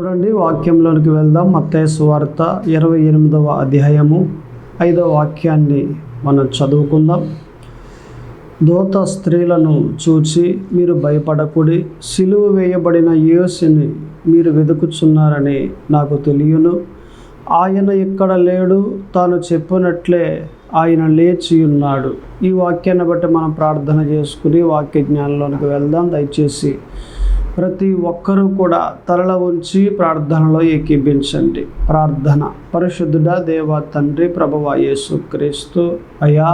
చూడండి, వాక్యంలోనికి వెళ్దాం. మత్తయి సువార్త 28వ అధ్యాయము 5వ వాక్యాన్ని మనం చదువుకుందాం. దూత స్త్రీలను చూచి, మీరు భయపడకుడి, సిలువ వేయబడిన యేసుని మీరు వెతుకుచున్నారని నాకు తెలియను. ఆయన ఇక్కడ లేడు, తాను చెప్పినట్లే ఆయన లేచి ఉన్నాడు. ఈ వాక్యాన్ని బట్టి మనం ప్రార్థన చేసుకుని వాక్య జ్ఞానంలోనికి వెళ్దాం. దయచేసి ప్రతి ఒక్కరూ కూడా తలల ఉంచి ప్రార్థనలో ఏకీభించండి. ప్రార్థన. పరిశుద్ధుడా దేవ తండ్రి, ప్రభువా యేసుక్రీస్తు అయ్యా,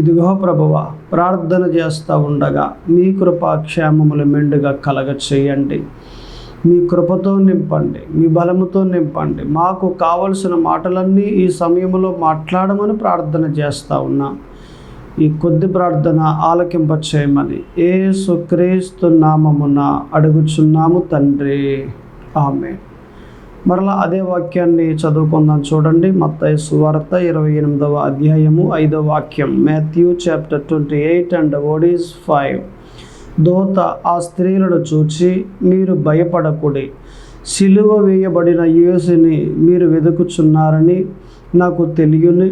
ఇదిగో ప్రభువా, ప్రార్థన చేస్తూ ఉండగా మీ కృపాక్షేమములు మెండుగా కలగ చేయండి. మీ కృపతో నింపండి, మీ బలముతో నింపండి. మాకు కావలసిన మాటలన్నీ ఈ సమయంలో మాట్లాడమని ప్రార్థన చేస్తూ ఉన్నా. ఈ కొద్ది ప్రార్థన ఆలకింప చేయమని యేసుక్రీస్తు నామమున అడుగుచున్నాము తండ్రి, ఆమేన్. మరలా అదే వాక్యాన్ని చదువుకుందాం. చూడండి, మత్తయి సువార్త 28వ అధ్యాయము 5వ వాక్యం. Matthew chapter 28 and word is 5. దూత ఆ స్త్రీలను చూచి, మీరు భయపడకుడి, సిలువ వేయబడిన యేసుని మీరు వెతుకుచున్నారని నాకు తెలియను.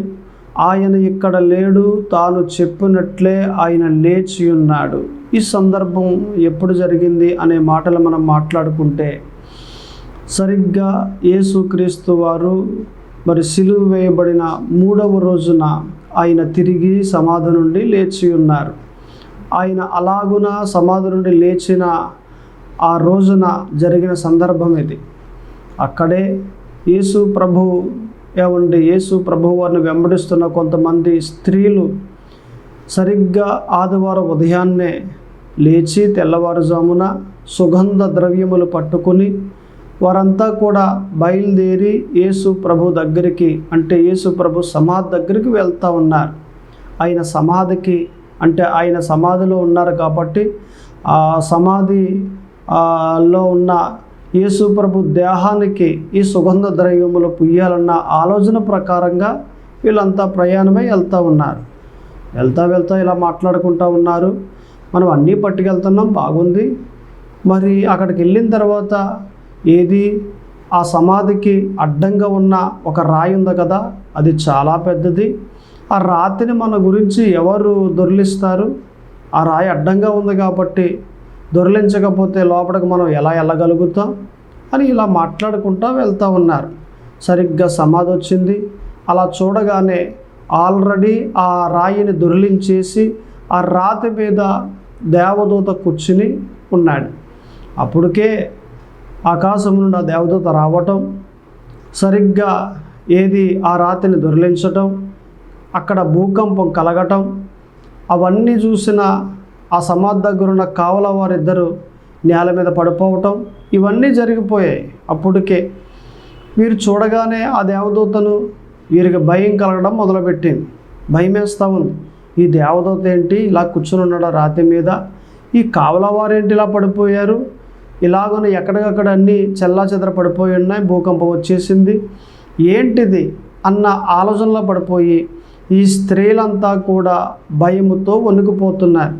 ఆయన ఇక్కడ లేడు, తాను చెప్పినట్లే ఆయన లేచి ఉన్నాడు. ఈ సందర్భం ఎప్పుడు జరిగింది అనే మాటలు మనం మాట్లాడుకుంటే, సరిగ్గా యేసుక్రీస్తు వారు మరి సిలువ వేయబడిన 3వ రోజున ఆయన తిరిగి సమాధి నుండి లేచి ఉన్నారు. ఆయన అలాగున సమాధి నుండి లేచిన ఆ రోజున జరిగిన సందర్భం ఇది. అక్కడే యేసు ప్రభు వారిని వెంబడిస్తున్న కొంతమంది స్త్రీలు సరిగ్గా ఆదివారం ఉదయాన్నే లేచి తెల్లవారుజామున సుగంధ ద్రవ్యములు పట్టుకుని వారంతా కూడా బయలుదేరి యేసు ప్రభు దగ్గరికి, అంటే యేసు ప్రభు సమాధి దగ్గరికి వెళ్తూ ఉన్నారు. ఆయన సమాధికి, అంటే ఆయన సమాధిలో ఉన్నారు కాబట్టి ఆ సమాధిలో ఉన్న యేసు ప్రభు దేహానికి ఈ సుగంధ ద్రవ్యములు పుయ్యాలన్న ఆలోచన ప్రకారంగా వీళ్ళంతా ప్రయాణమై వెళ్తూ ఉన్నారు. వెళ్తా ఇలా మాట్లాడుకుంటూ ఉన్నారు. మనం అన్నీ పట్టుకెళ్తున్నాం, బాగుంది. మరి అక్కడికి వెళ్ళిన తర్వాత ఏది, ఆ సమాధికి అడ్డంగా ఉన్న ఒక రాయి ఉంది కదా, అది చాలా పెద్దది. ఆ రాతిని మన గురించి ఎవరు దొర్లిస్తారు? ఆ రాయి అడ్డంగా ఉంది కాబట్టి దొర్లించకపోతే లోపలికి మనం ఎలా వెళ్ళగలుగుతాం అని ఇలా మాట్లాడుకుంటూ వెళ్తూ ఉన్నారు. సరిగ్గా సమాధి వచ్చింది. అలా చూడగానే ఆల్రెడీ ఆ రాయిని దొర్లించేసి ఆ రాతి మీద దేవదూత కూర్చుని ఉన్నాడు. అప్పటికే ఆకాశం నుండి ఆ దేవదూత రావటం, సరిగ్గా ఏది ఆ రాతిని దొర్లించటం, అక్కడ భూకంపం కలగటం, అవన్నీ చూసిన ఆ సమాధి దగ్గర ఉన్న కావల వారిద్దరూ నేల మీద పడిపోవటం, ఇవన్నీ జరిగిపోయాయి. అప్పటికే వీరు చూడగానే ఆ దేవదూతను వీరికి భయం కలగడం మొదలుపెట్టింది. భయం వేస్తూ ఉంది. ఈ దేవదూత ఏంటి ఇలా కూర్చుని ఉన్నాడు రాతి మీద? ఈ కావల వారేంటి ఇలా పడిపోయారు? ఇలాగనే ఎక్కడికక్కడ అన్నీ చెల్లాచెదర పడిపోయి ఉన్నాయి, భూకంపం వచ్చేసింది, ఏంటిది అన్న ఆలోచనలో పడిపోయి ఈ స్త్రీలంతా కూడా భయముతో వణికిపోతున్నారు.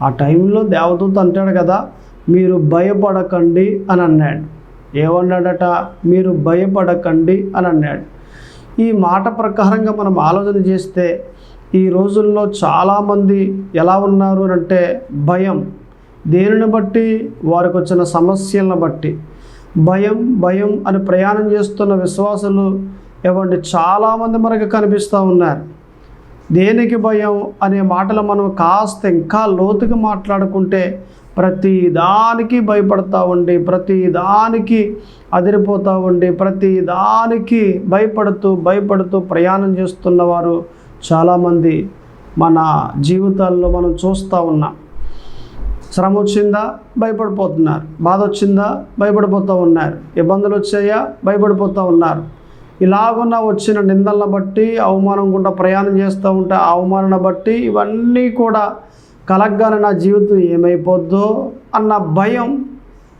ఆ టైంలో దేవదూత అంటాడు కదా, మీరు భయపడకండి అని అన్నాడు. ఏమన్నాడట? మీరు భయపడకండి అని అన్నాడు. ఈ మాట ప్రకారంగా మనం ఆలోచన చేస్తే ఈ రోజుల్లో చాలామంది ఎలా ఉన్నారు అంటే, భయం. దేనిని బట్టి? వారికి వచ్చిన సమస్యలను బట్టి భయం అని ప్రయాణం చేస్తున్న విశ్వాసులు చాలామంది మనకు కనిపిస్తూ ఉన్నారు. దేనికి భయం అనే మాటలు మనం కాస్త ఇంకా లోతుగా మాట్లాడుకుంటే, ప్రతి దానికి భయపడతా ఉండి, ప్రతి దానికి అదిరిపోతూ ఉండి, ప్రతి దానికి భయపడుతూ ప్రయాణం చేస్తున్నవారు చాలామంది మన జీవితాల్లో మనం చూస్తూ ఉన్నాం. శ్రమ వచ్చిందా? భయపడిపోతున్నారు. బాధ వచ్చిందా? భయపడిపోతూ ఉన్నారు. ఇబ్బందులు వచ్చాయా? భయపడిపోతూ ఉన్నారు. ఇలాగున్న వచ్చిన నిందలను బట్టి, అవమానం గుండా ప్రయాణం చేస్తూ ఉంటే ఆ అవమానాన్ని బట్టి ఇవన్నీ కూడా కలగ్గానే నా జీవితం ఏమైపోద్దో అన్న భయం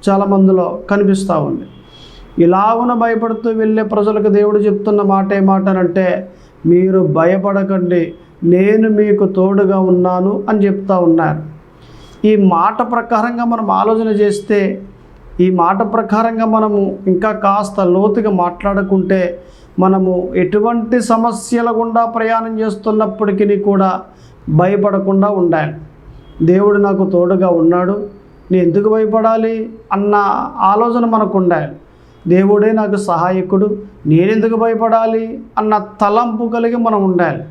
చాలామందిలో కనిపిస్తూ ఉంది. ఇలాగున భయపడుతూ వెళ్ళే ప్రజలకు దేవుడు చెప్తున్న మాట ఏమాటనంటే, మీరు భయపడకండి, నేను మీకు తోడుగా ఉన్నాను అని చెప్తా ఉన్నారు. ఈ మాట ప్రకారంగా మనం ఆలోచన చేస్తే ఈ మాట ప్రకారంగా మనము ఇంకా కాస్త లోతుగా మాట్లాడుకుంటే మనము ఎటువంటి సమస్యల గుండా ప్రయాణం చేస్తున్నప్పటికీ కూడా భయపడకుండా ఉండాలి. దేవుడు నాకు తోడుగా ఉన్నాడు, నేను ఎందుకు భయపడాలి అన్న ఆలోచన మనకు ఉండాలి. దేవుడే నాకు సహాయకుడు, నేనెందుకు భయపడాలి అన్న తలంపు కలిగి మనం ఉండాలి.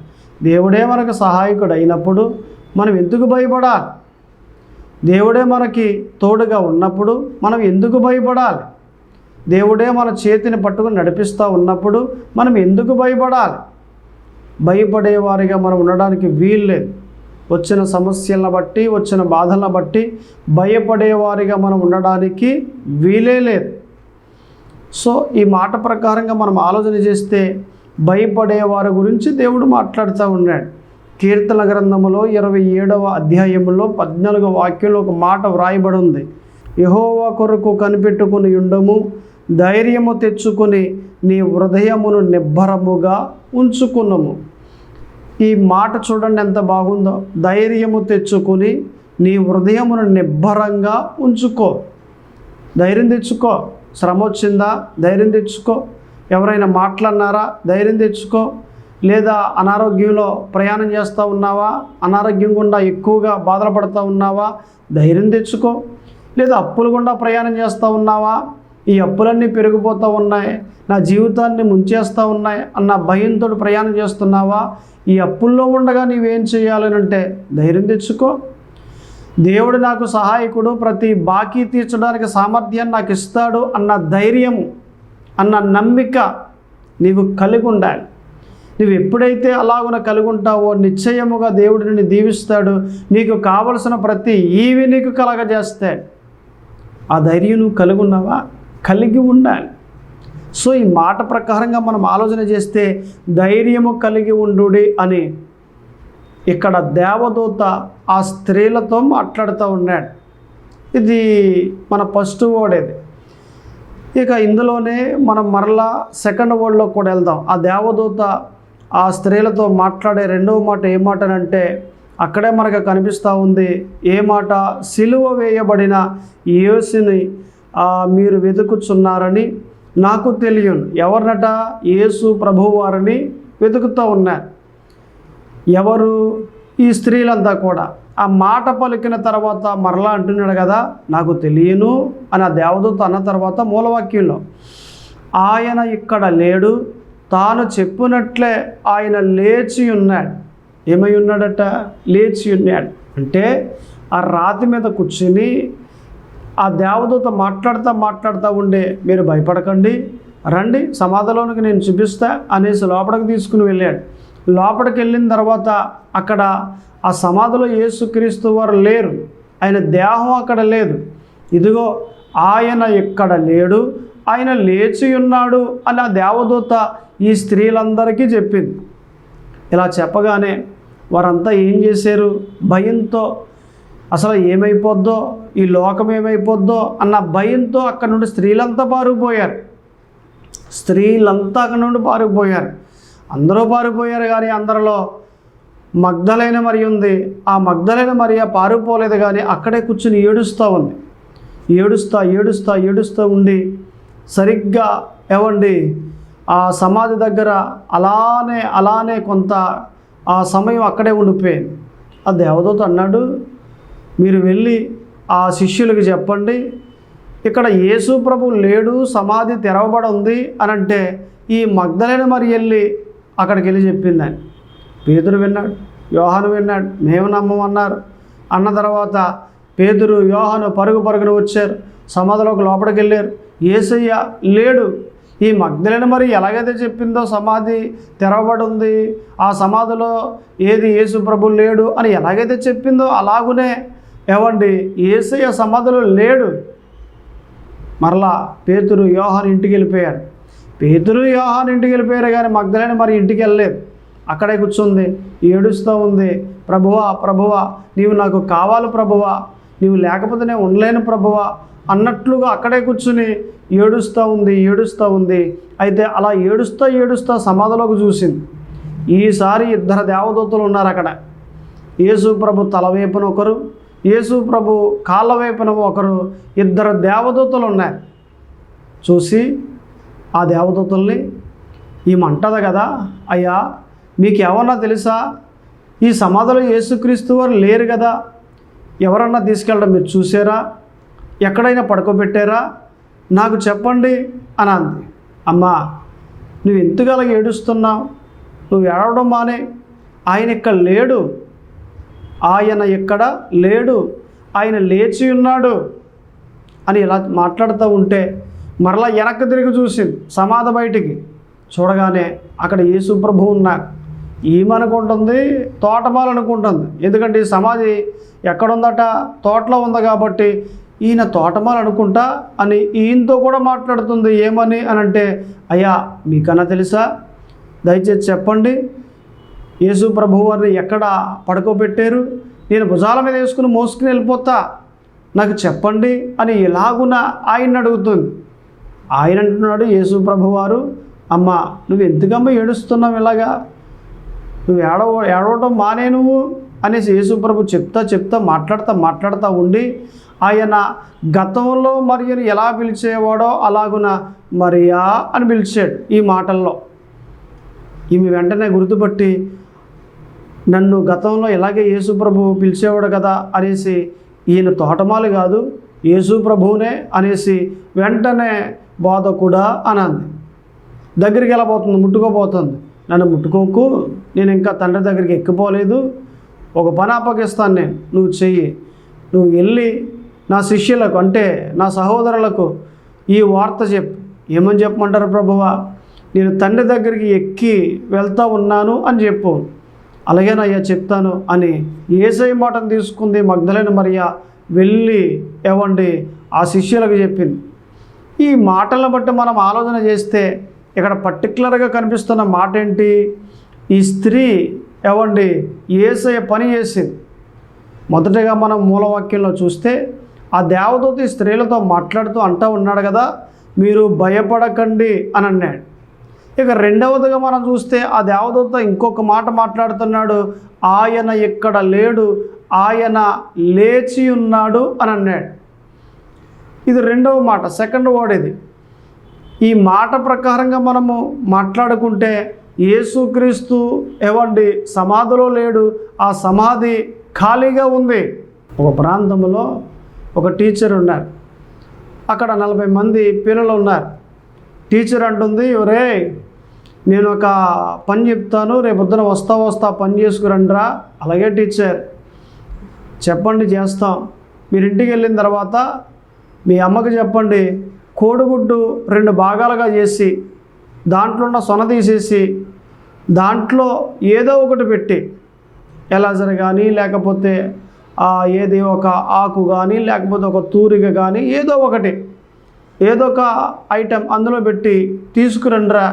దేవుడే మనకు సహాయకుడు అయినప్పుడు మనం ఎందుకు భయపడాలి? దేవుడే మనకి తోడుగా ఉన్నప్పుడు మనం ఎందుకు భయపడాలి? దేవుడే మన చేతిని పట్టుకుని నడిపిస్తూ ఉన్నప్పుడు మనం ఎందుకు భయపడాలి? భయపడేవారిగా మనం ఉండడానికి వీల్లేదు. వచ్చిన సమస్యలను బట్టి, వచ్చిన బాధలను బట్టి భయపడేవారిగా మనం ఉండడానికి వీలే లేదు. సో ఈ మాట ప్రకారంగా మనం ఆలోచన చేస్తే భయపడేవారి గురించి దేవుడు మాట్లాడుతూ ఉన్నాడు. కీర్తన గ్రంథములో 27వ అధ్యాయంలో 14వ వాక్యంలో ఒక మాట వ్రాయబడి ఉంది. యెహోవా కొరకు కనిపెట్టుకుని ఉండము, ధైర్యము తెచ్చుకొని నీ హృదయమును నిబ్బరముగా ఉంచుకున్నము. ఈ మాట చూడండి ఎంత బాగుందో. ధైర్యము తెచ్చుకొని నీ హృదయమును నిబ్బరంగా ఉంచుకో. ధైర్యం తెచ్చుకో. శ్రమ వచ్చిందా? ధైర్యం తెచ్చుకో. ఎవరైనా మాట్లాడినారా? ధైర్యం తెచ్చుకో. లేదా అనారోగ్యంలో ప్రయాణం చేస్తూ ఉన్నావా? అనారోగ్యం గుండా ఎక్కువగా బాధలు పడుతూ ఉన్నావా? ధైర్యం తెచ్చుకో. లేదా అప్పుల గుండా ప్రయాణం చేస్తూ ఉన్నావా? ఈ అప్పులన్నీ పెరిగిపోతూ ఉన్నాయి, నా జీవితాన్ని ముంచేస్తూ ఉన్నాయి అన్న భయంతో ప్రయాణం చేస్తున్నావా? ఈ అప్పుల్లో ఉండగా నీవేం చేయాలని అంటే ధైర్యం తెచ్చుకో. దేవుడు నాకు సహాయకుడు, ప్రతి బాకీ తీర్చడానికి సామర్థ్యాన్ని నాకు ఇస్తాడు అన్న ధైర్యము, అన్న నమ్మిక నీవు కలిగి ఉండాలి. నువ్వు ఎప్పుడైతే అలాగున కలిగి ఉంటావో నిశ్చయముగా దేవుడు నిన్ను దీవిస్తాడు. నీకు కావలసిన ప్రతి ఈవి నీకు కలగజేస్తాడు. ఆ ధైర్యం నువ్వు కలిగి ఉన్నావా? కలిగి ఉండాలి. సో ఈ మాట ప్రకారంగా మనం ఆలోచన చేస్తే ధైర్యము కలిగి ఉండుడి అని ఇక్కడ దేవదూత ఆ స్త్రీలతో మాట్లాడుతూ ఉన్నాడు. ఇది మన ఫస్ట్ వర్డ్. ఇది ఇక ఇందులోనే మనం మరలా సెకండ్ వర్డ్లో కూడా వెళ్దాం. ఆ దేవదూత ఆ స్త్రీలతో మాట్లాడే రెండవ మాట ఏ మాట అంటే అక్కడే మనకు కనిపిస్తూ ఉంది. ఏ మాట? సిలువ వేయబడిన యేసుని మీరు వెతుకుచున్నారని నాకు తెలియను. ఎవరినట? యేసు ప్రభువు వారిని వెతుకుతూ ఉన్నారు. ఎవరు? ఈ స్త్రీలంతా కూడా. ఆ మాట పలికిన తర్వాత మరలా అంటున్నాడు కదా, నాకు తెలియను అని ఆ దేవదూత అన్న తర్వాత మూలవాక్యంలో ఆయన ఇక్కడ లేడు, తాను చెప్పినట్లే ఆయన లేచి ఉన్నాడు. ఏమై ఉన్నాడట? లేచి ఉన్నాడు. అంటే ఆ రాతి మీద కూర్చుని ఆ దేవదూత మాట్లాడుతూ ఉండే, మీరు భయపడకండి, రండి సమాధిలోనికి నేను చూపిస్తా అనేసి లోపలికి తీసుకుని వెళ్ళాడు. లోపలికి వెళ్ళిన తర్వాత అక్కడ ఆ సమాధిలో యేసుక్రీస్తు వారు లేరు, ఆయన దేహం అక్కడ లేదు. ఇదిగో ఆయన ఇక్కడ లేడు, ఆయన లేచి ఉన్నాడు అని ఆ దేవదూత ఈ స్త్రీలందరికీ చెప్పింది. ఇలా చెప్పగానే వారంతా ఏం చేశారు? భయంతో, అసలు ఏమైపోద్దో, ఈ లోకం ఏమైపోద్దో అన్న భయంతో అక్కడ నుండి స్త్రీలంతా పారిపోయారు. స్త్రీలంతా అక్కడ నుండి పారిపోయారు. అందరూ పారిపోయారు కానీ అందరిలో మగ్దలైన మరి ఉంది. ఆ మగ్దలైన మరియ పారిపోలేదు కానీ అక్కడే కూర్చుని ఏడుస్తూ ఉంది. ఏడుస్తూ ఉండి సరిగ్గా ఏవండి ఆ సమాధి దగ్గర అలానే కొంత ఆ సమయం అక్కడే ఉండిపోయింది. ఆ దేవదూత అన్నాడు, మీరు వెళ్ళి ఆ శిష్యులకి చెప్పండి, ఇక్కడ యేసు ప్రభువు లేడు, సమాధి తెరవబడి ఉంది అని అంటే ఈ మగ్దలైన మరి వెళ్ళి అక్కడికి వెళ్ళి చెప్పిందని. పేతురు విన్నాడు, యోహాను విన్నాడు, మేము నమ్మమన్నారు. అన్న తర్వాత పేతురు యోహాను పరుగున వచ్చారు, సమాధిలోకి లోపలికి వెళ్ళారు. యేసయ్య లేడు. ఈ మగ్దలైన మరి ఎలాగైతే చెప్పిందో సమాధి తెరవబడి ఉంది, ఆ సమాధిలో ఏది యేసు ప్రభువు లేడు అని ఎలాగైతే చెప్పిందో అలాగునే ఏవండి యేసయ్య సమాధిలో లేడు. మరలా పేతురు యోహాను ఇంటికి వెళ్ళిపోయారు. కానీ మగ్దలైన మరి ఇంటికి వెళ్ళలేదు. అక్కడే కూర్చుంది, ఏడుస్తూ ఉంది. ప్రభువా నీవు నాకు కావాలి ప్రభువా, నీవు లేకపోతే నేను ఉండలేను ప్రభువా అన్నట్లుగా అక్కడే కూర్చుని ఏడుస్తూ ఉంది. అయితే అలా ఏడుస్తూ సమాధిలోకి చూసింది. ఈసారి 2 దేవదూతలు ఉన్నారు అక్కడ. యేసు ప్రభు తల వైపున ఒకరు, యేసు ప్రభు కాళ్ళ వైపున ఇద్దరు దేవదూతలు ఉన్నారు. చూసి ఆ దేవదూతల్ని ఈమె అంటది కదా, అయ్యా మీకు ఏమన్నా తెలుసా, ఈ సమాధిలో యేసుక్రీస్తు వారు లేరు కదా, ఎవరన్నా తీసుకెళ్ళడం మీరు చూసారా, ఎక్కడైనా పడుకోబెట్టారా, నాకు చెప్పండి అని అంది. అమ్మా, నువ్వు ఎందుకలాగ ఏడుస్తున్నావు, నువ్వు ఏడవడం మానే, ఆయన ఇక్కడ లేడు, ఆయన ఇక్కడ లేడు, ఆయన లేచి ఉన్నాడు అని ఇలా మాట్లాడుతూ ఉంటే మరలా వెనక్కి తిరిగి చూసింది సమాధి బయటికి. చూడగానే అక్కడ యేసు ప్రభువు ఉన్నారు. ఈమెనుకుంటుంది తోటమాల అనుకుంటుంది, ఎందుకంటే ఈ సమాధి ఎక్కడుందట, తోటలో ఉంది కాబట్టి ఈయన తోటమాల అనుకుంటా అని ఈయనతో కూడా మాట్లాడుతుంది. ఏమని అని అంటే, అయ్యా మీకన్నా తెలుసా, దయచేసి చెప్పండి, యేసు ప్రభువు వారిని ఎక్కడ పడుకోబెట్టారు, నేను భుజాల మీద వేసుకుని మోసుకుని వెళ్ళిపోతా, నాకు చెప్పండి అని ఇలాగున ఆయన అడుగుతుంది. ఆయన అంటున్నాడు యేసు ప్రభువారు, అమ్మ నువ్వు ఎందుకమ్మా ఏడుస్తున్నావు, ఇలాగా నువ్వు ఏడవటం మానే నువ్వు అనేసి యేసు ప్రభు చెప్తా మాట్లాడుతూ ఉండి ఆయన గతంలో మరియను ఎలా పిలిచేవాడో అలాగున మరియా అని పిలిచాడు. ఈ మాటల్లో ఈమె వెంటనే గుర్తుపట్టి, నన్ను గతంలో ఇలాగే యేసు ప్రభువు పిలిచేవాడు కదా అనేసి, ఈయన తోటమాలు కాదు యేసు ప్రభువునే అనేసి వెంటనే బోధకుడా అని అంది. దగ్గరికి వెళ్ళబోతుంది, ముట్టుకోబోతుంది. నన్ను ముట్టుకోకు, నేను ఇంకా తండ్రి దగ్గరికి ఎక్కిపోలేదు, ఒక పని అప్పగిస్తాను నేను, నువ్వు చెయ్యి, నువ్వు వెళ్ళి నా శిష్యులకు అంటే నా సహోదరులకు ఈ వార్త చెప్పు. ఏమని చెప్పమంటారు ప్రభువా, నేను తండ్రి దగ్గరికి ఎక్కి వెళ్తూ ఉన్నాను అని చెప్పు. అలాగేనయ్యా చెప్తాను అని యేసయ్య మాటను తీసుకుంది మగ్దలేన మరియ, వెళ్ళి ఏవండి ఆ శిష్యులకు చెప్పింది. ఈ మాటలను బట్టి మనం ఆలోచన చేస్తే ఇక్కడ పర్టికులర్గా కనిపిస్తున్న మాట ఏంటి, ఈ స్త్రీ ఏవండి యేసయ్య పని చేసింది. మొదటగా మనం మూలవాక్యంలో చూస్తే ఆ దేవదూత ఈ స్త్రీలతో మాట్లాడుతూ అంటూ ఉన్నాడు కదా, మీరు భయపడకండి అని అన్నాడు. ఇక రెండవదిగా మనం చూస్తే ఆ దేవదూత ఇంకొక మాట మాట్లాడుతున్నాడు, ఆయన ఇక్కడ లేడు, ఆయన లేచి ఉన్నాడు అని అన్నాడు. ఇది రెండవ మాట, సెకండ్ వర్డ్ ఇది. ఈ మాట ప్రకారంగా మనము మాట్లాడుకుంటే యేసుక్రీస్తు ఏవండి సమాధిలో లేడు, ఆ సమాధి ఖాళీగా ఉంది. ఒక ప్రాంతంలో ఒక టీచర్ ఉన్నారు, అక్కడ 40 మంది పిల్లలు ఉన్నారు. టీచర్ అంటుంది, ఒరే నేను ఒక పని చెప్తాను, రేపు పొద్దున వస్తా పని చేసుకురండిరా. అలాగే టీచర్, చెప్పండి చేస్తాం. మీరు ఇంటికి వెళ్ళిన తర్వాత మీ అమ్మకి చెప్పండి, కోడిగుడ్డు 2 భాగాలుగా చేసి దాంట్లో ఉన్న సొన తీసేసి దాంట్లో ఏదో ఒకటి పెట్టి, ఎలాజర్ కానీ లేకపోతే ఏది ఒక ఆకు కానీ లేకపోతే ఒక తూరిక కానీ ఏదో ఒక ఐటెం అందులో పెట్టి తీసుకురండిరా,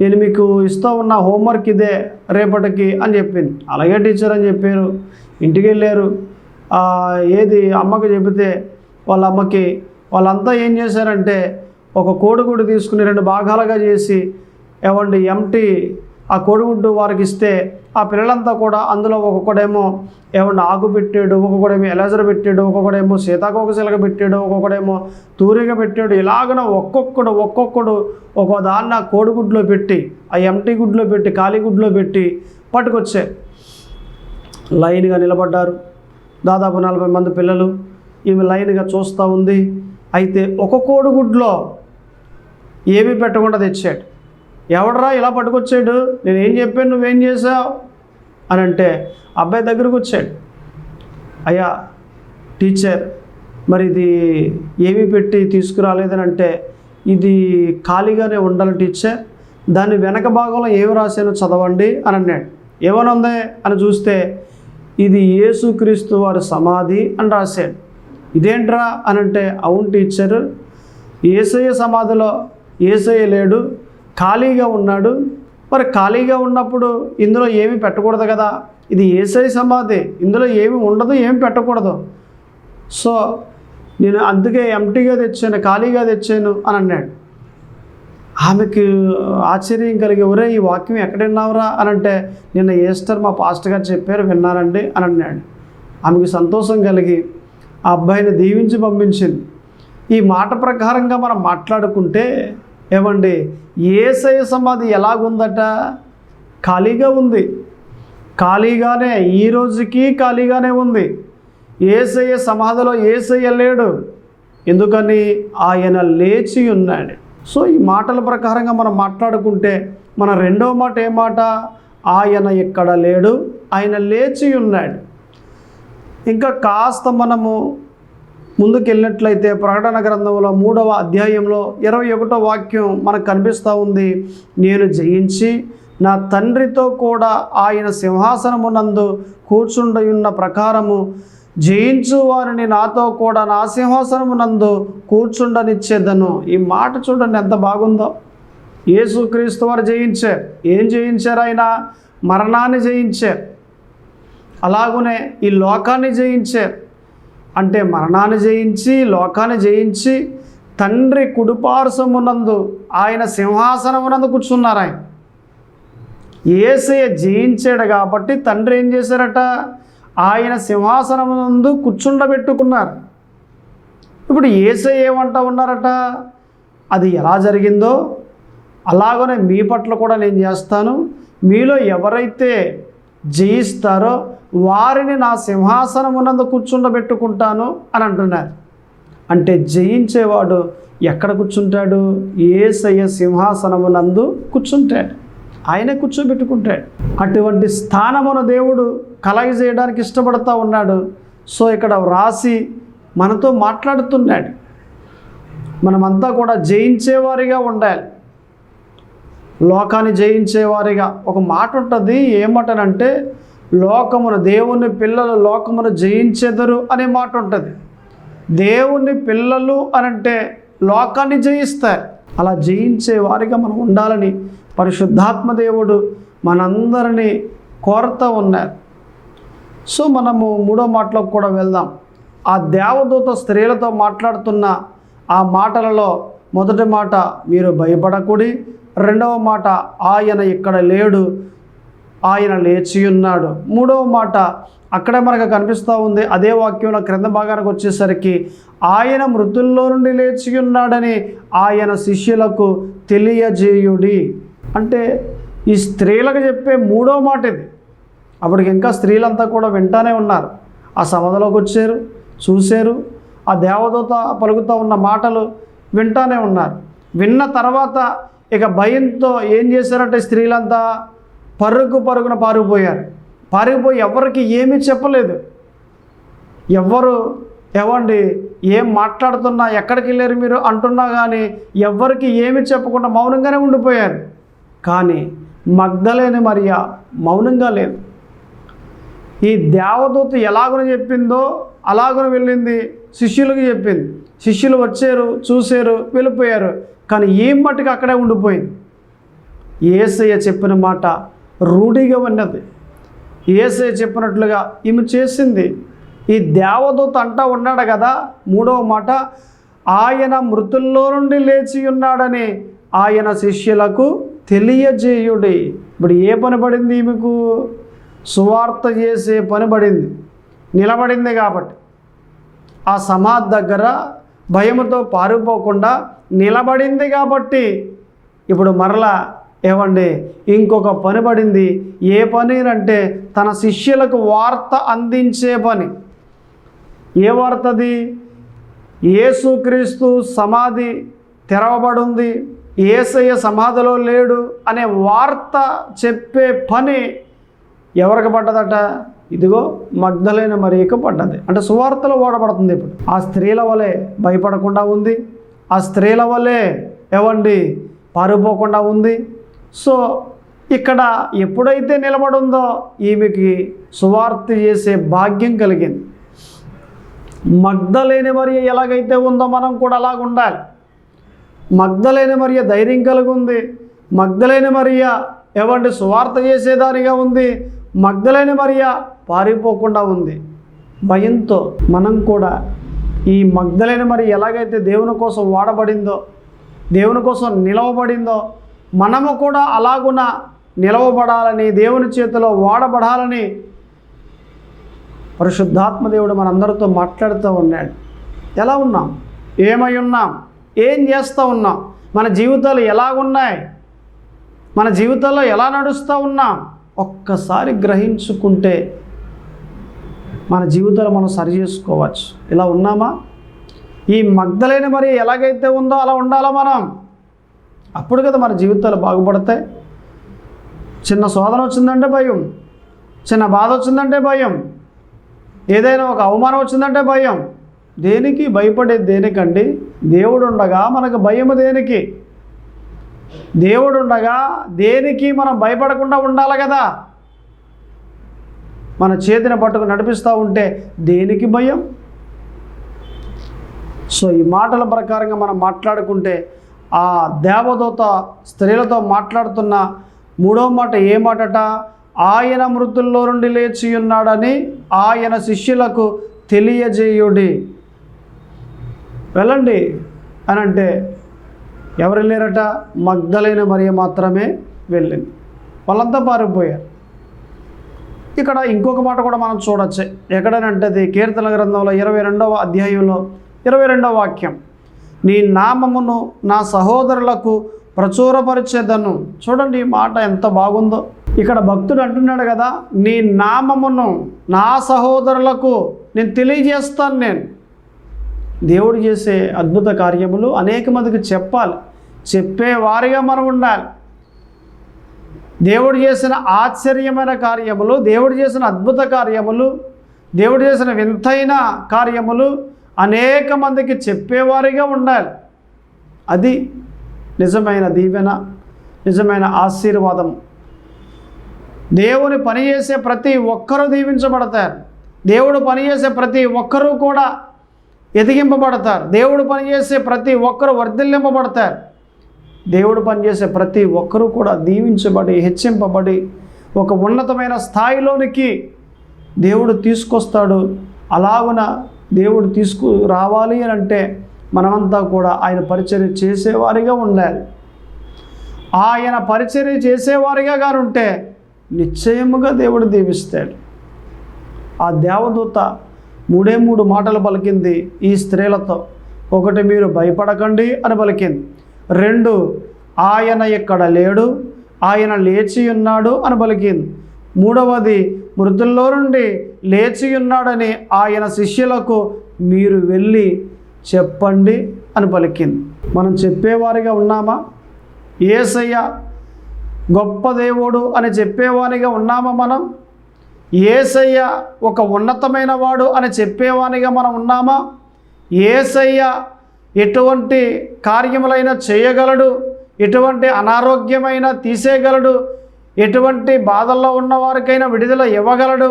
నేను మీకు ఇస్తూ ఉన్న హోంవర్క్ ఇదే రేపటికి అని చెప్పింది. అలాగే టీచర్ అని చెప్పారు. ఇంటికి వెళ్ళారు. ఏది అమ్మకి చెబితే వాళ్ళ అమ్మకి వాళ్ళంతా ఏం చేశారంటే ఒక కోడిగుడ్డు తీసుకుని 2 భాగాలుగా చేసి ఏవండి ఎంటీ ఆ కోడిగుడ్డు వారికి ఇస్తే ఆ పిల్లలంతా కూడా అందులో ఒక్కొక్కడేమో ఏమన్నా ఆకు పెట్టాడు, ఒక్కొక్కడేమో ఎలాజర్ పెట్టాడు, ఒక్కొక్కడేమో సీతాకోక చిలక పెట్టాడు, ఒక్కొక్కడేమో తూరిగా పెట్టాడు. ఇలాగన ఒక్కొక్కడు ఒక్కో దాన్ని ఆ కోడిగుడ్లో పెట్టి, ఆ ఎంటీ గుడ్లో పెట్టి, ఖాళీ గుడ్లో పెట్టి పట్టుకొచ్చారు. లైన్గా నిలబడ్డారు. దాదాపు 40 మంది పిల్లలు. ఈమె లైన్గా చూస్తూ ఉంది. అయితే ఒక కోడిగుడ్లో ఏమీ పెట్టకుండా తెచ్చాడు. ఎవడరా ఇలా పట్టుకొచ్చాడు, నేనేం చెప్పాను నువ్వేం చేసావు అని అంటే అబ్బాయి దగ్గరకు వచ్చాడు. అయ్యా టీచర్, మరి ఇది ఏమీ పెట్టి తీసుకురాలేదని అంటే, ఇది ఖాళీగానే ఉండాలి టీచర్, దాని వెనక భాగంలో ఏమి రాశానో చదవండి అని అన్నాడు. ఏమని ఉంది అని చూస్తే ఇది యేసుక్రీస్తు వారి సమాధి అని రాశాడు. ఇదేంట్రా అని అంటే, అవును టీచర్, యేసయ్య సమాధిలో యేసయ్య లేడు, ఖాళీగా ఉన్నాడు. మరి ఖాళీగా ఉన్నప్పుడు ఇందులో ఏమీ పెట్టకూడదు కదా, ఇది యేసయ్య సమాధి, ఇందులో ఏమి ఉండదు, ఏమి పెట్టకూడదు. సో నేను అందుకే ఎంటీగా తెచ్చాను, ఖాళీగా తెచ్చాను అని అన్నాడు. ఆమెకు ఆశ్చర్యం కలిగి, ఒరే ఈ వాక్యం ఎక్కడ విన్నావురా అని అంటే, నిన్న ఈస్టర్ మా పాస్టర్ గారు చెప్పారు, విన్నారండి అని అన్నాడు. ఆమెకు సంతోషం కలిగి ఆ అబ్బాయిని దీవించి పంపించింది. ఈ మాట ప్రకారంగా మనం మాట్లాడుకుంటే ఏమండి, యేసయ్య సమాధి ఎలాగుందట? ఖాళీగా ఉంది. ఖాళీగానే, ఈ రోజుకి ఖాళీగానే ఉంది. యేసయ్య సమాధిలో యేసయ్య లేడు. ఎందుకని? ఆయన లేచి ఉన్నాడు. సో ఈ మాటల ప్రకారంగా మనం మాట్లాడుకుంటే మన రెండవ మాట ఏ మాట? ఆయన ఇక్కడ లేడు, ఆయన లేచి ఉన్నాడు. ఇంకా కాస్త మనము ముందుకెళ్ళినట్లయితే ప్రకటన గ్రంథంలో 3వ అధ్యాయంలో 21వ వాక్యం మనకు కనిపిస్తూ ఉంది. నేను జయించి నా తండ్రితో కూడా ఆయన సింహాసనమునందు కూర్చుండియున్న ప్రకారము జయించు వారిని నాతో కూడా నా సింహాసనమునందు కూర్చుండనిచ్చేదను. ఈ మాట చూడండి ఎంత బాగుందో. యేసుక్రీస్తు వారు జయించారు. ఏం జయించారు? ఆయన మరణాన్ని జయించారు. అలాగునే ఈ లోకాన్ని జయించారు. అంటే మరణాన్ని జయించి, లోకాన్ని జయించి తండ్రి కుడిపార్శ్వమునందు ఆయన సింహాసనమునందు కూర్చున్నారు. ఆయన యేసయ్య జయించాడు కాబట్టి తండ్రి ఏం చేశారట? ఆయన సింహాసనమునందు కూర్చుండబెట్టుకున్నారు. ఇప్పుడు యేసయ్య ఏమంటా ఉన్నారట? అది ఎలా జరిగిందో అలాగనే మీ పట్ల కూడా నేను చేస్తాను. మీలో ఎవరైతే జయిస్తారో వారిని నా సింహాసనమునందు కూర్చుండబెట్టుకుంటాను అని అంటున్నారు. అంటే జయించేవాడు ఎక్కడ కూర్చుంటాడు? యేసయ్య సింహాసనమునందు కూర్చుంటాడు. ఆయనే కూర్చోబెట్టుకుంటాడు. అటువంటి స్థానమును దేవుడు కలగజేయడానికి ఇష్టపడుతూ ఉన్నాడు. సో ఇక్కడ వ్రాసి మనతో మాట్లాడుతున్నాడు. మనమంతా కూడా జయించేవారిగా ఉండాలి. లోకాన్ని జయించేవారిగా. ఒక మాట ఉంటుంది, ఏమంటానంటే లోకమును, దేవుని పిల్లలు లోకమును జయించెదరు అనే మాట ఉంటుంది. దేవుని పిల్లలు అనంటే లోకాన్ని జయిస్తారు. అలా జయించే వారిగా మనం ఉండాలని పరిశుద్ధాత్మ దేవుడు మనందరినీ కోరుతూ ఉన్నారు. సో మనము 3వ మాటలోకి కూడా వెళ్దాం. ఆ దేవదూత స్త్రీలతో మాట్లాడుతున్న ఆ మాటలలో మొదటి మాట మీరు భయపడకుడి, రెండవ మాట ఆయన ఇక్కడ లేడు, ఆయన లేచి ఉన్నాడు. 3వ మాట అక్కడే మనకు కనిపిస్తూ ఉంది. అదే వాక్యంలో క్రింద భాగానికి వచ్చేసరికి ఆయన మృతుల్లో నుండి లేచి ఉన్నాడని ఆయన శిష్యులకు తెలియజేయుడి. అంటే ఈ స్త్రీలకు చెప్పే 3వ మాట ఇది. అప్పటికి ఇంకా స్త్రీలంతా కూడా వింటానే ఉన్నారు. ఆ సమాధిలోకి వచ్చారు, చూశారు, ఆ దేవదూత పలుకుతూ ఉన్న మాటలు వింటానే ఉన్నారు. విన్న తర్వాత ఇక భయంతో ఏం చేశారంటే స్త్రీలంతా పరుగున పారిపోయారు. పారిపోయి ఎవరికి ఏమీ చెప్పలేదు. ఏమండి ఏం మాట్లాడుతున్నా, ఎక్కడికి వెళ్ళారు మీరు అంటున్నా కానీ ఎవ్వరికి ఏమి చెప్పకుండా మౌనంగానే ఉండిపోయారు. కానీ మగ్దలేని మరియ మౌనంగా లేదు. ఈ దేవదూత ఎలాగని చెప్పిందో అలాగని వెళ్ళింది, శిష్యులకు చెప్పింది. శిష్యులు వచ్చారు, చూశారు, వెళ్ళిపోయారు. కానీ ఈ మట్టుకు అక్కడే ఉండిపోయింది. యేసయ్య చెప్పిన మాట రూఢిగా ఉన్నది. యేసయ్య చెప్పినట్లుగా ఈమె చేసింది. ఈ దేవదూత అంటా ఉన్నాడు కదా, 3వ మాట ఆయన మృతుల్లో నుండి లేచి ఉన్నాడని ఆయన శిష్యులకు తెలియజేయుడి. ఇప్పుడు ఏ పని పడింది ఈమెకు? సువార్త చేసే పని పడింది. నిలబడింది కాబట్టి ఆ సమాధి దగ్గర భయముతో పారిపోకుండా నిలబడింది కాబట్టి ఇప్పుడు మరలా ఇంకొక పని పడింది. ఏ పని అంటే తన శిష్యులకు వార్త అందించే పని. ఏ వార్తది? యేసుక్రీస్తు సమాధి తెరవబడింది, యేసయ్య సమాధిలో లేడు అనే వార్త చెప్పే పని ఎవరికి పడ్డదట? ఇదిగో మగ్దలేని మరియకు పడ్డది. అంటే సువార్తలో వాడబడుతుంది. ఇప్పుడు ఆ స్త్రీల వలె భయపడకుండా ఉంది, ఆ స్త్రీల వలె పారిపోకుండా ఉంది. సో ఇక్కడ ఎప్పుడైతే నిలబడిందో ఈమెకి సువార్త చేసే భాగ్యం కలిగింది. మగ్దలేని మరియ ఎలాగైతే ఉందో మనం కూడా అలాగ ఉండాలి. మగ్దలేని మరియ ధైర్యం కలిగి ఉంది. మగ్దలేని మరియ సువార్త చేసేదానిగా ఉంది. మగ్దలేని మరియ పారిపోకుండా ఉంది. భయంతో మనం కూడా ఈ మగ్దలేని మరియ ఎలాగైతే దేవుని కోసం వాడబడిందో, దేవుని కోసం నిలవబడిందో, మనము కూడా అలాగున నిలవబడాలని, దేవుని చేతిలో వాడబడాలని పరిశుద్ధాత్మ దేవుడు మనందరితో మాట్లాడుతూ ఉన్నాడు. ఎలా ఉన్నాం, ఏమై ఉన్నాం, ఏం చేస్తూ ఉన్నాం, మన జీవితాలు ఎలాగున్నాయి, మన జీవితాల్లో ఎలా నడుస్తూ ఉన్నాం ఒక్కసారి గ్రహించుకుంటే మన జీవితాలు మనం సరి చేసుకోవచ్చు. ఇలా ఉన్నామా? ఈ మగ్దలేని మరి ఎలాగైతే ఉందో అలా ఉండాలా మనం. అప్పుడు కదా మన జీవితాలు బాగుపడతాయి. చిన్న శోధన వచ్చిందంటే భయం, చిన్న బాధ వచ్చిందంటే భయం, ఏదైనా ఒక అవమానం వచ్చిందంటే భయం. దేనికి భయపడేది? దేనికండి? దేవుడు ఉండగా మనకు భయము దేనికి? దేవుడు ఉండగా దేనికి మనం భయపడకుండా ఉండాలి కదా. మన చేతిని పట్టుకు నడిపిస్తూ ఉంటే దేనికి భయం? సో ఈ మాటల ప్రకారంగా మనం మాట్లాడుకుంటే ఆ దేవదూత స్త్రీలతో మాట్లాడుతున్న మూడో మాట ఏ మాటట? ఆయన మృతుల్లో నుండి లేచి ఉన్నాడని ఆయన శిష్యులకు తెలియజేయుడి. వెళ్ళండి అని అంటే ఎవరు వెళ్ళారట? మగ్దలేని మరియ మాత్రమే వెళ్ళింది. వాళ్ళంతా పారిపోయారు. ఇక్కడ ఇంకొక మాట కూడా మనం చూడొచ్చు. ఎక్కడనంటే అది కీర్తన గ్రంథంలో 22వ అధ్యాయంలో 22వ వాక్యం, నీ నామమును నా సహోదరులకు ప్రచురపరిచేదను. చూడండి ఈ మాట ఎంత బాగుందో. ఇక్కడ భక్తుడు అంటున్నాడు కదా, నీ నామమును నా సహోదరులకు నేను తెలియజేస్తాను. నేను దేవుడు చేసే అద్భుత కార్యములు అనేక మందికి చెప్పాలి, చెప్పేవారిగా మనం ఉండాలి. దేవుడు చేసిన ఆశ్చర్యమైన కార్యములు, దేవుడు చేసిన అద్భుత కార్యములు, దేవుడు చేసిన వింతైన కార్యములు అనేక మందికి చెప్పేవారిగా ఉండాలి. అది నిజమైన దీవెన, నిజమైన ఆశీర్వాదం. దేవుని పనిచేసే ప్రతి ఒక్కరూ దీవించబడతారు. దేవుడు పనిచేసే ప్రతి ఒక్కరూ కూడా ఎదిగింపబడతారు. దేవుడు పనిచేసే ప్రతి ఒక్కరూ వర్ధిల్లింపబడతారు. దేవుడు పనిచేసే ప్రతి ఒక్కరూ కూడా దీవించబడి హెచ్చింపబడి ఒక ఉన్నతమైన స్థాయిలోనికి దేవుడు తీసుకొస్తాడు. అలాగున దేవుడు తీసుకురావాలి అని అంటే మనమంతా కూడా ఆయన పరిచర్య చేసేవారిగా ఉండాలి. ఆయన పరిచర్య చేసేవారిగా గానుంటే నిశ్చయముగా దేవుడు దీవిస్తాడు. ఆ దేవదూత 3 మాటలు పలికింది ఈ స్త్రీలతో. 1, మీరు భయపడకండి అని పలికింది. 2, ఆయన ఇక్కడ లేడు, ఆయన లేచి ఉన్నాడు అని పలికింది. 3వది, మృతుల్లో నుండి లేచి ఉన్నాడని ఆయన శిష్యులకు మీరు వెళ్ళి చెప్పండి అని పలికింది. మనం చెప్పేవారిగా ఉన్నామా? యేసయ్య గొప్ప దేవుడు అని చెప్పేవానిగా ఉన్నామా? మనం యేసయ్య ఒక ఉన్నతమైన వాడు అని చెప్పేవానిగా మనం ఉన్నామా? యేసయ్య ఎటువంటి కార్యములైనా చేయగలడు, ఎటువంటి అనారోగ్యమైన తీసేయగలడు, ఎటువంటి బాధల్లో ఉన్న వారికైనా విడుదల ఇవ్వగలడు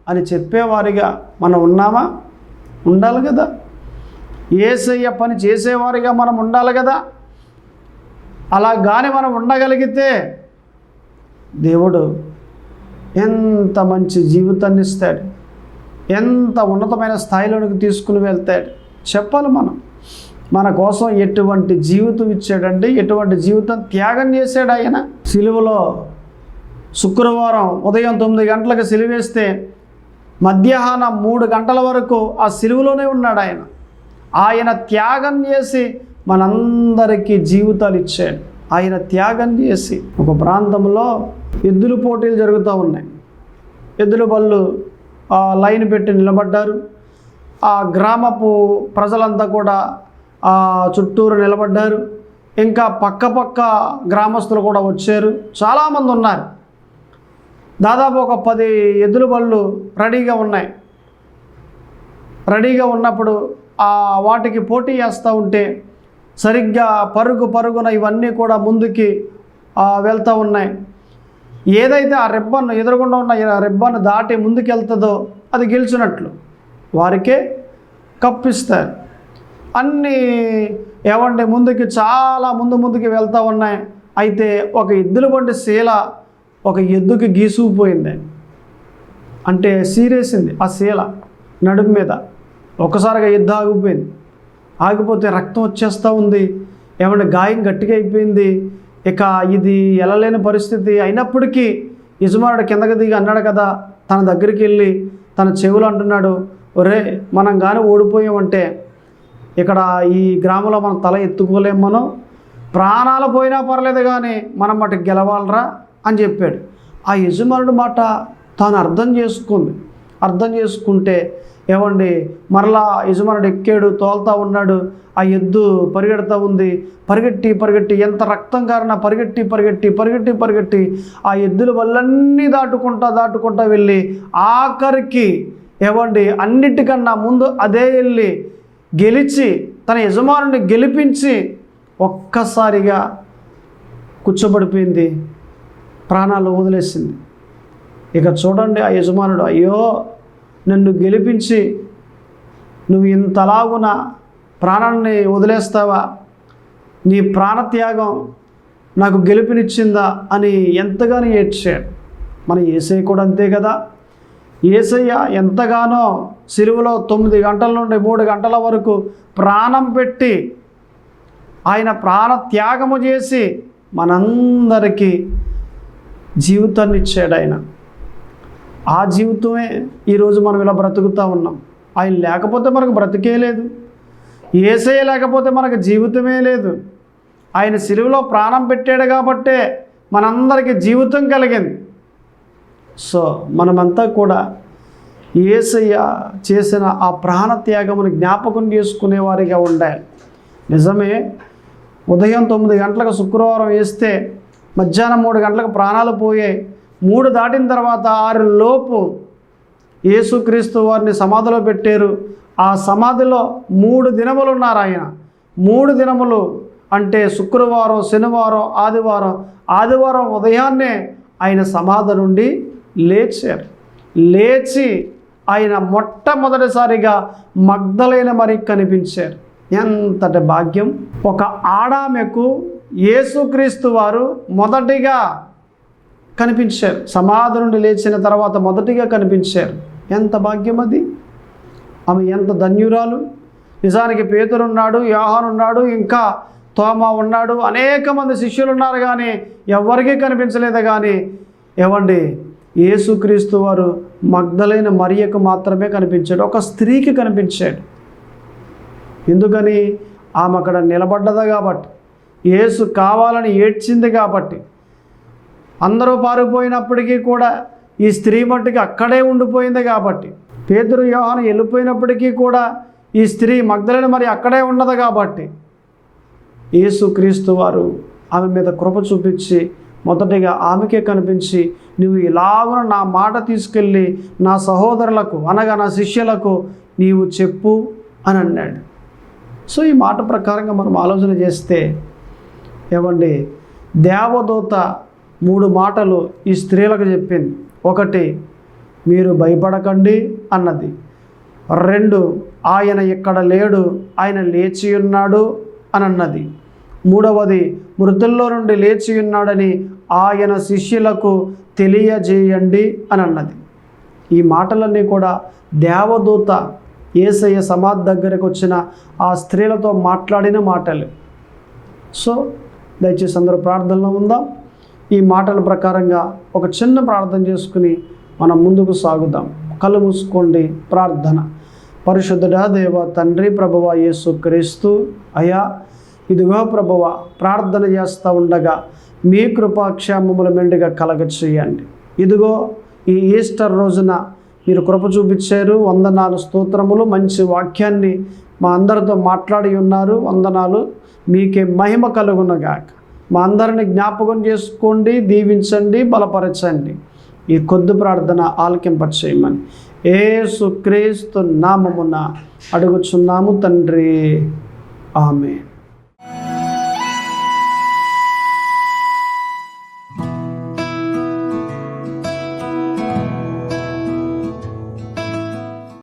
అని చెప్పేవారిగా మనం ఉన్నామా? ఉండాలి కదా. యేసయ్య పని చేసేవారిగా మనం ఉండాలి కదా. అలా కానీ మనం ఉండగలిగితే దేవుడు ఎంత మంచి జీవితాన్ని ఇస్తాడు, ఎంత ఉన్నతమైన స్థాయిలోనికి తీసుకుని వెళ్తాడు. చెప్పాలి మనం. మన కోసం ఎటువంటి జీవితం ఇచ్చాడండి, ఎటువంటి జీవితం త్యాగం చేశాడు ఆయన. సిలువలో శుక్రవారం ఉదయం 9 గంటలకు సిలువేస్తే మధ్యాహ్నం 3 గంటల వరకు ఆ సిలువలోనే ఉన్నాడు ఆయన. ఆయన త్యాగం చేసి మనందరికీ జీవితాలు ఇచ్చాడు. ఆయన త్యాగం చేసి ఒక ప్రాంతంలో ఎద్దుల పోటీలు జరుగుతూ ఉన్నాయి. ఎద్దుల బళ్ళు లైన్ పెట్టి నిలబడ్డారు. ఆ గ్రామపు ప్రజలంతా కూడా చుట్టూరు నిలబడ్డారు. ఇంకా పక్క గ్రామస్తులు కూడా వచ్చారు. చాలామంది ఉన్నారు. దాదాపు ఒక 10 ఎద్దుల బళ్ళు రెడీగా ఉన్నాయి. రెడీగా ఉన్నప్పుడు వాటికి పోటీ చేస్తూ ఉంటే సరిగ్గా పరుగున ఇవన్నీ కూడా ముందుకి వెళ్తూ ఉన్నాయి. ఏదైతే ఆ రిబ్బన్ ఎదురుగుండా ఉన్న రిబ్బన్ దాటి ముందుకు వెళ్తుందో అది గెలిచినట్లు, వారికే కప్పిస్తారు. అన్నీ ఏమంటే ముందుకి చాలా ముందుకి వెళ్తూ ఉన్నాయి. అయితే ఒక ఎద్దుల బండి శీల ఒక ఎద్దుకి గీసుకుపోయింది. అంటే సీరేసింది ఆ శీల నడుము మీద. ఒక్కసారిగా ఎద్దు ఆగిపోయింది. ఆగిపోతే రక్తం వచ్చేస్తూ ఉంది. ఏమంటే గాయం గట్టిగా అయిపోయింది. ఇక ఇది వెళ్ళలేని పరిస్థితి అయినప్పటికీ యజమానుడు కిందకి దిగి అన్నాడు కదా, తన దగ్గరికి వెళ్ళి తన చెవులు అంటున్నాడు, ఒరే మనం కానీ ఓడిపోయామంటే ఇక్కడ ఈ గ్రామంలో మనం తల ఎత్తుకోలేము, మనం ప్రాణాలు పోయినా పర్లేదు కానీ మనం మటుకు గెలవాలరా అని చెప్పాడు. ఆ యజమానుడి మాట తాను అర్థం చేసుకుంటే ఏమండి మరలా యజమానుడు ఎక్కాడు, తోలుతా ఉన్నాడు. ఆ ఎద్దు పరిగెడుతూ ఉంది. పరిగెట్టి ఎంత రక్తం కారినా పరిగెట్టి ఆ ఎద్దుల వల్లన్నీ దాటుకుంటా వెళ్ళి ఆఖరికి ఏమండి అన్నిటికన్నా ముందు అదే వెళ్ళి గెలిచి తన యజమానుడిని గెలిపించి ఒక్కసారిగా కూర్చోబడిపోయింది, ప్రాణాలు వదిలేసింది. ఇక చూడండి ఆ యజమానుడు, అయ్యో నన్ను గెలిపించి నువ్వు ఇంతలాగున ప్రాణాన్ని వదిలేస్తావా, నీ ప్రాణత్యాగం నాకు గెలుపునిచ్చిందా అని ఎంతగానో ఏడ్చాడు. మన యేసయ్య కూడా అంతే కదా. యేసయ్య ఎంతగానో సిలువలో 9 గంటల నుండి 3 గంటల వరకు ప్రాణం పెట్టి ఆయన ప్రాణత్యాగము చేసి మనందరికీ జీవితాన్ని ఇచ్చాడు. ఆ జీవితమే ఈరోజు మనం ఇలా బ్రతుకుతూ ఉన్నాం. ఆయన లేకపోతే మనకు బ్రతికే లేదు, యేసయ్య లేకపోతే మనకు జీవితమే లేదు. ఆయన సిలువలో ప్రాణం పెట్టాడు కాబట్టే మనందరికీ జీవితం కలిగింది. సో మనమంతా కూడా యేసయ్య చేసిన ఆ ప్రాణత్యాగమును జ్ఞాపకం చేసుకునేవారిగా ఉండాలి. నిజమే, ఉదయం 9 గంటలకు శుక్రవారం వేస్తే మధ్యాహ్నం 3 గంటలకు ప్రాణాలు పోయాయి. 3 దాటిన తర్వాత 6 లోపు యేసుక్రీస్తు వారిని సమాధిలో పెట్టారు. ఆ సమాధిలో 3 దినములు ఉన్నారు ఆయన. 3 దినములు అంటే శుక్రవారం, శనివారం, ఆదివారం ఉదయాన్నే ఆయన సమాధి నుండి లేచారు. లేచి ఆయన మొట్టమొదటిసారిగా మగ్దలేన మరి కనిపించారు. ఎంతటి భాగ్యం! ఒక ఆడామెకు యేసుక్రీస్తు వారు మొదటిగా కనిపించారు. సమాధి నుండి లేచిన తర్వాత మొదటిగా కనిపించారు. ఎంత భాగ్యం అది! ఆమె ఎంత ధన్యురాలు! నిజానికి పేతురు ఉన్నాడు, యోహాను ఉన్నాడు, ఇంకా తోమా ఉన్నాడు, అనేక మంది శిష్యులు ఉన్నారు, కానీ ఎవరికీ కనిపించలేదు. కానీ ఏవండి యేసుక్రీస్తు వారు మగ్దలైన మరియకు మాత్రమే కనిపించాడు. ఒక స్త్రీకి కనిపించాడు. ఎందుకని? ఆమె అక్కడ నిలబడ్డది కాబట్టి, యేసు కావాలని ఏడ్చింది కాబట్టి. అందరూ పారిపోయినప్పటికీ కూడా ఈ స్త్రీ మట్టుకి అక్కడే ఉండిపోయింది కాబట్టి, పేతురు యోహాను వెళ్ళిపోయినప్పటికీ కూడా ఈ స్త్రీ మగ్దలైన మరి అక్కడే ఉన్నది కాబట్టి, యేసుక్రీస్తు వారు ఆమె మీద కృప చూపించి మొదటిగా ఆమెకే కనిపించి, నువ్వు ఇలాగున నా మాట తీసుకెళ్ళి నా సహోదరులకు అనగా నా శిష్యులకు నీవు చెప్పు అని అన్నాడు. సో ఈ మాట ప్రకారంగా మనం ఆలోచన చేస్తే ఏమండి దేవదూత 3 మాటలు ఈ స్త్రీలకు చెప్పింది. 1, మీరు భయపడకండి అన్నది. 2, ఆయన ఇక్కడ లేడు, ఆయన లేచి ఉన్నాడు అని అన్నది. 3వది, మృతుల్లో నుండి లేచి ఉన్నాడని ఆయన శిష్యులకు తెలియజేయండి అని అన్నది. ఈ మాటలన్నీ కూడా దేవదూత యేసయ్య సమాధి దగ్గరకు వచ్చిన ఆ స్త్రీలతో మాట్లాడిన మాటలు. సో దయచేసి అందరూ ప్రార్థనలో ఉందాం. ఈ మాటల ప్రకారంగా ఒక చిన్న ప్రార్థన చేసుకుని మనం ముందుకు సాగుదాం. కళ్ళు మూసుకోండి. ప్రార్థన. పరిశుద్ధుడా దేవ తండ్రి ప్రభువ యేసుక్రీస్తు అయ్యా, ఇదిగో ప్రభువ ప్రార్థన చేస్తూ ఉండగా మీ కృపాక్షేమములు మెండుగా కలగచేయండి. ఇదిగో ఈ ఈస్టర్ రోజున మీరు కృప చూపించారు. వందనాలు, స్తోత్రములు. మంచి వాక్యాన్ని మా అందరితో మాట్లాడి ఉన్నారు. వందనాలు. మీకే మహిమ కలుగునగాక. మా అందరిని జ్ఞాపకం చేసుకోండి, దీవించండి, బలపరచండి. ఈ కొద్ది ప్రార్థన ఆలకింపచేయమని యేసుక్రీస్తు నామమున అడుగుచున్నాము తండ్రి. ఆమేన్.